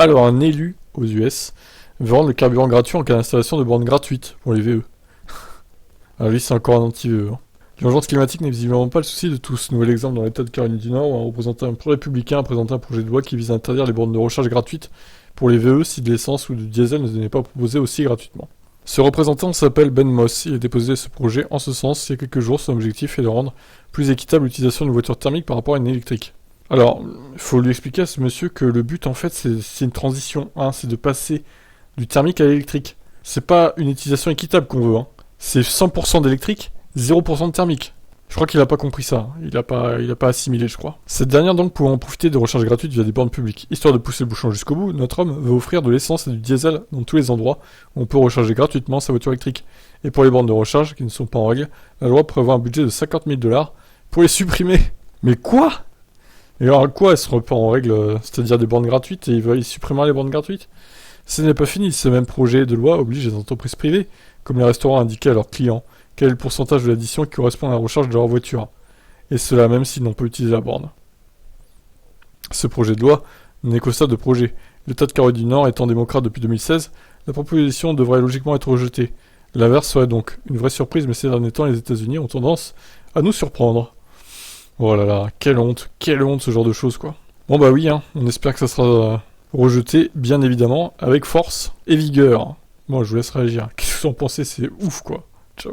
Alors, un élu aux US veut rendre le carburant gratuit en cas d'installation de bornes gratuites pour les VE. Alors lui, c'est encore un anti-VE. Hein. L'urgence climatique n'est visiblement pas le souci de tous. Nouvel exemple dans l'État de Caroline du Nord où un représentant républicain a présenté un projet de loi qui vise à interdire les bornes de recharge gratuites pour les VE si de l'essence ou du diesel ne n'est pas proposé aussi gratuitement. Ce représentant s'appelle Ben Moss. Il a déposé ce projet en ce sens il y a quelques jours. Son objectif est de rendre plus équitable l'utilisation d'une voiture thermique par rapport à une électrique. Alors, il faut lui expliquer à ce monsieur que le but en fait c'est une transition, hein, c'est de passer du thermique à l'électrique. C'est pas une utilisation équitable qu'on veut, hein. C'est 100% d'électrique, 0% de thermique. Je crois qu'il a pas compris ça, il a pas assimilé, je crois. Cette dernière donc pouvant profiter de recharges gratuites via des bornes publiques. Histoire de pousser le bouchon jusqu'au bout, notre homme veut offrir de l'essence et du diesel dans tous les endroits où on peut recharger gratuitement sa voiture électrique. Et pour les bornes de recharge qui ne sont pas en règle, la loi prévoit un budget de 50 000 $ pour les supprimer. Mais quoi? Et alors quoi, elles seront pas en règle, c'est-à-dire des bornes gratuites, et ils supprimeront les bornes gratuites? Ce n'est pas fini, ce même projet de loi oblige les entreprises privées, comme les restaurants, à indiquer à leurs clients quel est le pourcentage de l'addition qui correspond à la recharge de leur voiture. Et cela même s'ils n'ont pas utilisé la borne. Ce projet de loi n'est qu'au stade de projet. L'État de Caroline du Nord étant démocrate depuis 2016, la proposition devrait logiquement être rejetée. L'inverse serait donc une vraie surprise, mais ces derniers temps, les États-Unis ont tendance à nous surprendre. Oh là là, quelle honte ce genre de choses, quoi. Bon bah oui, hein, on espère que ça sera rejeté, bien évidemment, avec force et vigueur. Bon, je vous laisse réagir. Qu'est-ce que vous en pensez? C'est ouf, quoi.